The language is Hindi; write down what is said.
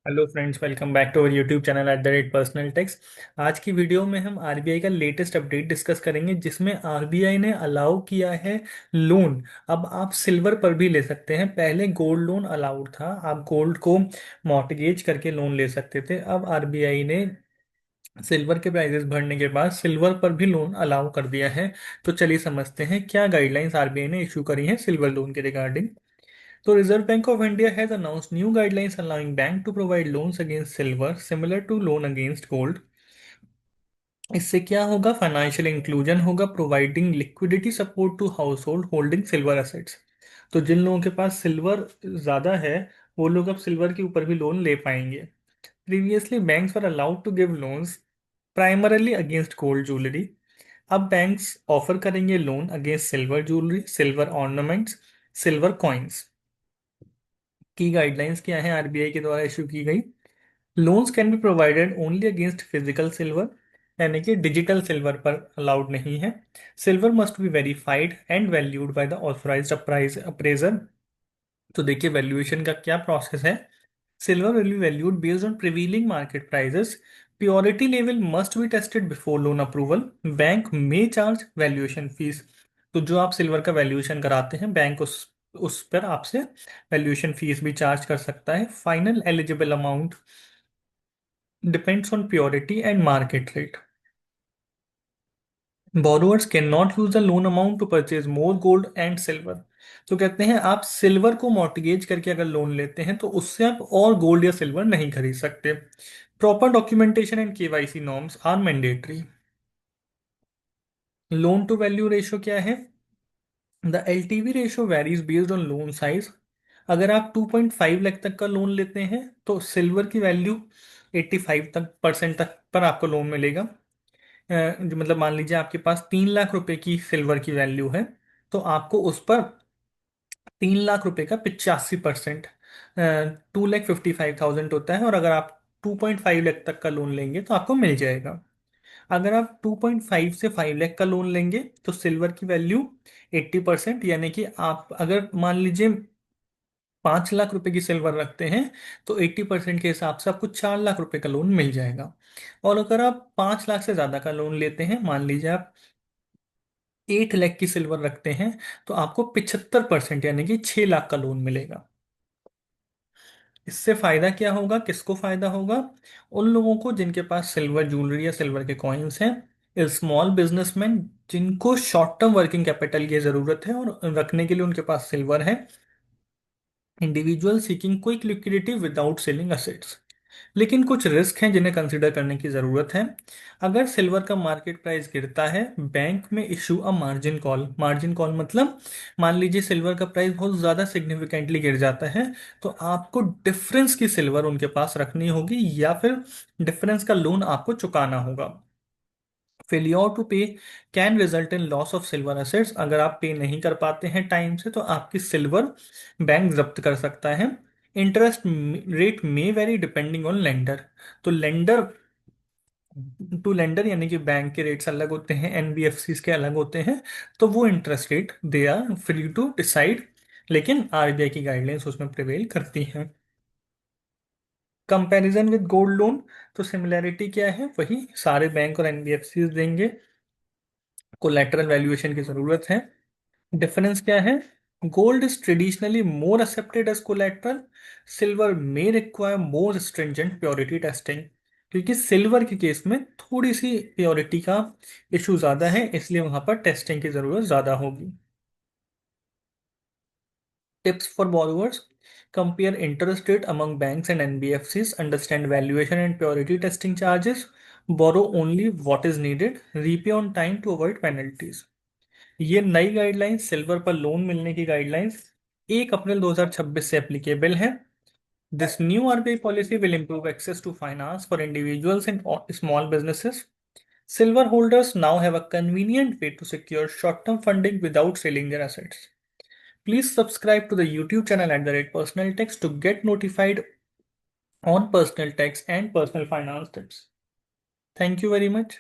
Hello friends, welcome back to our YouTube channel @Personal Techs. आज की वीडियो में हम आरबीआई का लेटेस्ट अपडेट डिस्कस करेंगे, जिसमें आरबीआई ने अलाउ किया है लोन। अब आप सिल्वर पर भी ले सकते हैं। पहले गोल्ड लोन अलाउड था, आप गोल्ड को मॉर्टगेज करके लोन ले सकते थे। अब आरबीआई ने सिल्वर के प्राइसेस बढ़ने के बाद सिल्वर पर भी लोन अलाउ कर दिया है। तो चलिए समझते हैं क्या गाइडलाइंस आरबीआई ने इशू करी हैं सिल्वर लोन के रिगार्डिंग। तो Reserve Bank of India has announced new guidelines allowing bank to provide loans against silver similar to loan against gold. इससे क्या होगा? फाइनेंशियल इंक्लूजन होगा, providing liquidity support to household holding silver assets. तो जिन लोगों के पास सिल्वर ज़्यादा है, वो लोग अब सिल्वर के ऊपर भी लोन ले पाएंगे। Previously banks were allowed to give loans primarily against gold jewellery. अब बैंक्स ऑफर करेंगे loan against silver jewellery, silver ornaments, silver coins. की गाइडलाइंस क्या है आरबीआई के द्वारा इशू की गई? Loans can be provided only against physical silver, यानी कि डिजिटल सिल्वर पर अलाउड नहीं है। Silver must be verified and valued by the authorised appraiser. तो देखिए वैल्यूएशन का क्या प्रोसेस है। Silver will be valued based on prevailing market prices. Purity level must be tested before loan approval. Bank में चार्ज वैल्यूएशन फीस। तो जो आप सिल्वर का वैल्यूएशन कराते हैं, बैंक उस पर आपसे वैल्यूएशन फीस भी चार्ज कर सकता है। Final eligible amount depends on purity and market rate. Borrowers can not use the loan amount to purchase more gold and silver. तो कहते हैं आप सिल्वर को मॉर्टगेज करके अगर लोन लेते हैं तो उससे आप और गोल्ड या सिल्वर नहीं खरीद सकते। Proper documentation and KYC norms are mandatory. Loan to value ratio क्या है? The LTV ratio varies based on loan size. अगर आप 2.5 लाख तक का लोन लेते हैं तो सिल्वर की वैल्यू 85 तक परसेंट तक पर आपको लोन मिलेगा। जो मतलब मान लीजिए आपके पास 3 लाख रुपए की सिल्वर की वैल्यू है, तो आपको उस पर 3 लाख रुपए का 85% 2,55,000 होता है। और अगर आप 2.5 लाख तक का लोन लेंगे तो आपको मिल जाएगा। अगर आप 2.5 से 5 लाख का लोन लेंगे तो सिल्वर की वैल्यू 80%, यानी कि आप अगर मान लीजिए 5 लाख रुपए की सिल्वर रखते हैं तो 80% के हिसाब से आपको 4 लाख रुपए का लोन मिल जाएगा। और अगर आप 5 लाख से ज़्यादा का लोन लेते हैं, मान लीजिए आप 8 लाख की सिल्वर रखते हैं, तो आपको 75% यानी कि 6 लाख का लोन मिलेगा। इससे फायदा क्या होगा? किसको फायदा होगा? उन लोगों को जिनके पास सिल्वर ज्वेलरी या सिल्वर के कॉइन्स हैं, स्मॉल बिजनेसमैन जिनको शॉर्ट टर्म वर्किंग कैपिटल की जरूरत है और रखने के लिए उनके पास सिल्वर है, individual seeking quick liquidity without selling assets. लेकिन कुछ रिस्क हैं जिन्हें कंसिडर करने की ज़रूरत है। अगर सिल्वर का मार्केट प्राइस गिरता है, बैंक में issue a margin call. Margin call मतलब मान लीजिए सिल्वर का प्राइस बहुत ज़्यादा सिग्निफिकेंटली गिर जाता है, तो आपको डिफरेंस की सिल्वर उनके पास रखनी होगी या फिर डिफरेंस का लोन आपको चुकाना होगा। फेलियर टू पे can result in loss of silver assets. अगर आप पे नहीं कर पाते हैं टाइम से तो आपकी सिल्वर बैंक जब्त कर सकता है। इंटरेस्ट रेट में वेरी डिपेंडिंग ऑन लेंडर। तो लेंडर टू लेंडर यानी कि बैंक के रेट्स अलग होते हैं, एनबीएफसी के अलग होते हैं। तो वो interest rate they are free to decide, लेकिन आरबीआई की गाइडलाइंस उसमें प्रिवेल करती हैं। Comparison with gold loan. तो सिमिलैरिटी क्या है? वही सारे बैंक और एनबीएफसी देंगे। कोलेटरल वैल्यूएशन की जरूरत है। डिफरेंस क्या है? Gold is traditionally more accepted as collateral. Silver में require more stringent purity testing. क्योंकि सिल्वर के केस में थोड़ी सी प्योरिटी का इशू ज़्यादा है, इसलिए वहां पर टेस्टिंग की ज़रूरत ज़्यादा होगी। Tips for borrowers: compare interest rate among banks and NBFCs, understand valuation and purity testing charges, borrow only what is needed, repay on time to avoid penalties। ये नई गाइडलाइंस सिल्वर पर लोन मिलने की गाइडलाइंस 1 अप्रैल 2026 से एप्लीकेबल है। This new RBI policy will improve access to finance for individuals and small businesses. Silver holders now have a convenient way to secure short-term funding without selling their assets. Please subscribe to the YouTube channel @personal tax to get notified on personal tax and personal finance tips. Thank you very much.